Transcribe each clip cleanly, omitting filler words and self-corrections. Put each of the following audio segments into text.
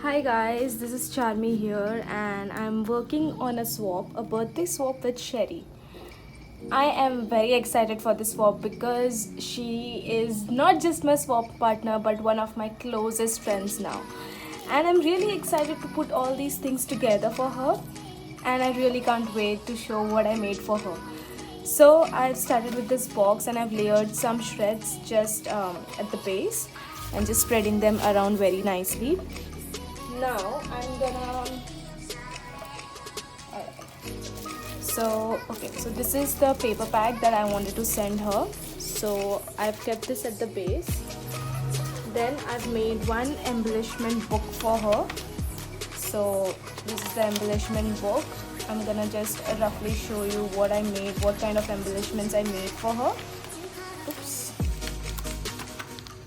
Hi guys, this is Charmi here and I'm working on a birthday swap with Sherry. I am very excited for this swap because she is not just my swap partner but one of my closest friends now. And I'm really excited to put all these things together for her and I really can't wait to show what I made for her. So I've started with this box and I've layered some shreds just at the base and just spreading them around very nicely. Now I'm gonna so this is the paper pack that I wanted to send her. So I've kept this at the base. Then I've made one embellishment book for her. So this is the embellishment book. I'm gonna just roughly show you what I made, what kind of embellishments I made for her. Oops.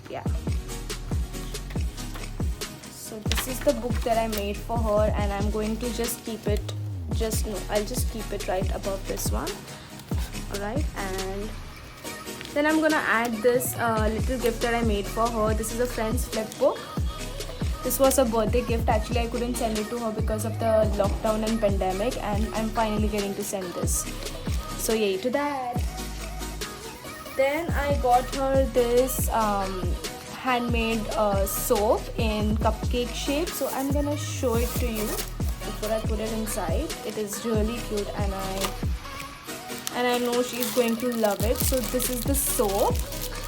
Yeah. So this is the book that I made for her and I'm going to just keep it I'll just keep it right above this one. Alright, and then I'm gonna add this little gift that I made for her. This is a friend's flip book. This was a birthday gift. Actually, I couldn't send it to her because of the lockdown and pandemic, and I'm finally getting to send this. So yay to that. Then I got her this handmade soap in cupcake shape. So I'm gonna show it to you before I put it inside. It is really cute and I know she's going to love it. So this is the soap.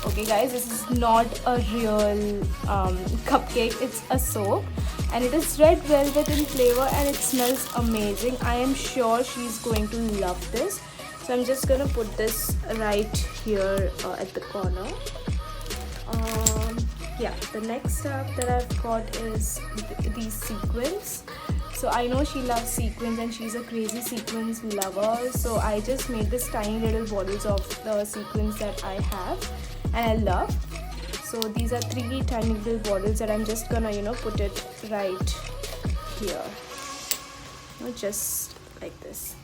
Okay guys, this is not a real cupcake, it's a soap and it is red velvet in flavor and it smells amazing. I am sure she's going to love this. So I'm just gonna put this right here at the corner. Yeah, the next stuff that I've got is these sequins. So I know she loves sequins and she's a crazy sequins lover. So I just made this tiny little bottles of the sequins that I have and I love. So these are 3 tiny little bottles that I'm just gonna put it right here, just like this.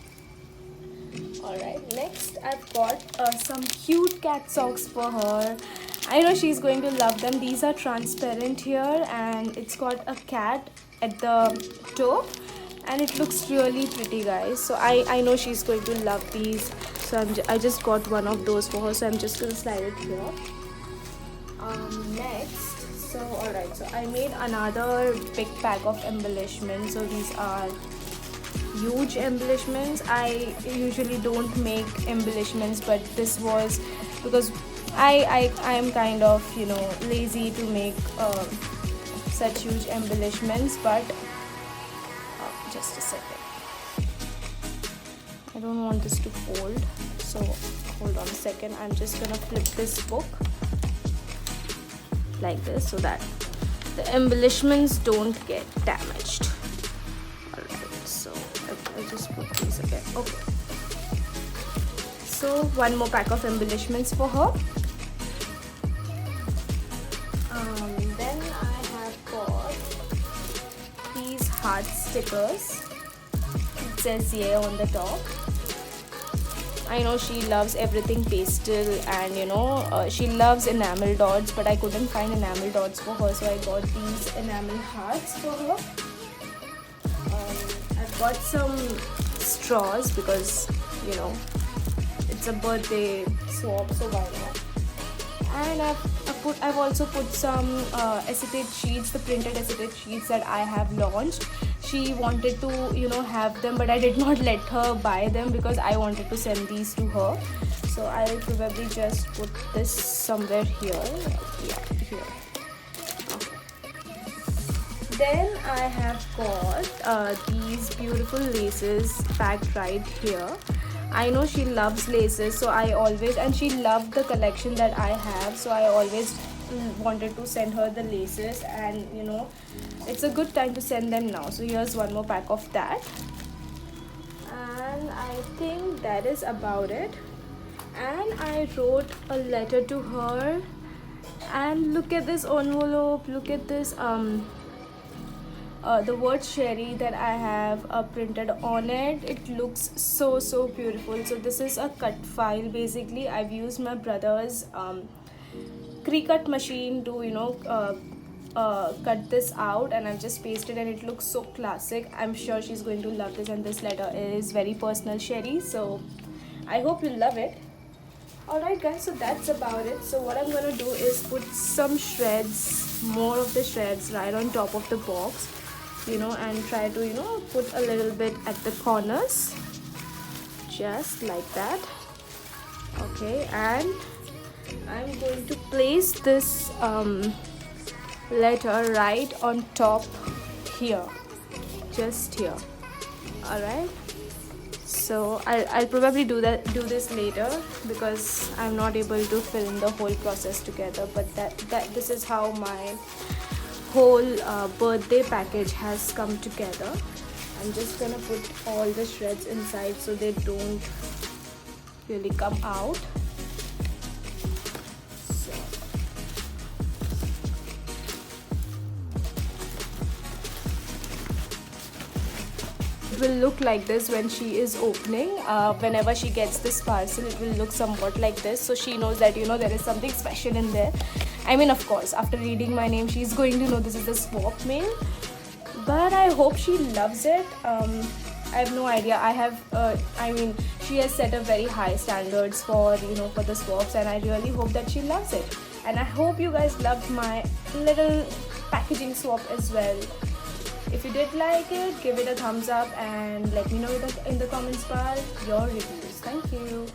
Alright, next I've got some cute cat socks for her. I know she's going to love them. These are transparent here and it's got a cat at the toe and it looks really pretty guys. So I know she's going to love these. So I just got one of those for her. So I'm just going to slide it here. Next, so alright, so I made another big pack of embellishments. So these are huge embellishments. I usually don't make embellishments, but this was because I am kind of lazy to make such huge embellishments. But just a second, I don't want this to fold, so hold on a second. I'm just gonna flip this book like this so that the embellishments don't get damaged. Alright, so I'll just put these again. Okay, so one more pack of embellishments for her. Then I have got these heart stickers. It says yeah on the top. I know she loves everything pastel and she loves enamel dots, but I couldn't find enamel dots for her, so I got these enamel hearts for her. I've got some straws because it's a birthday swap, so why not? And I've also put some acetate sheets, the printed acetate sheets that I have launched. She wanted to have them, but I did not let her buy them because I wanted to send these to her. So I'll probably just put this somewhere here. Yeah, here. Okay. Then I have got these beautiful laces packed right here. I know she loves laces, so and she loved the collection that I have, so I always wanted to send her the laces, and it's a good time to send them now. So here's one more pack of that, and I think that is about it. And I wrote a letter to her, and look at this envelope, look at this the word Sherry that I have printed on it. It looks so beautiful. So this is a cut file. Basically I've used my brother's Cricut machine to cut this out and I've just pasted, and it looks so classic. I'm sure she's going to love this, and this letter is very personal, Sherry, so I hope you love it. Alright guys, so that's about it. So what I'm gonna do is put some shreds, more of the shreds right on top of the box, and try to put a little bit at the corners, just like that. Okay, and I'm going to place this letter right on top here, just here. Alright, so I'll probably do this later, because I'm not able to film the whole process together, but this is how my whole birthday package has come together. I'm just gonna put all the shreds inside so they don't really come out. Will look like this when she is opening. Whenever she gets this parcel, it will look somewhat like this, so she knows that there is something special in there. I mean, of course, after reading my name, she's going to know this is the swap mail, but I hope she loves it. I have no idea. I mean, she has set a very high standards for for the swaps, and I really hope that she loves it. And I hope you guys loved my little packaging swap as well. If you did like it, give it a thumbs up and let me know in the comments bar your reviews. Thank you.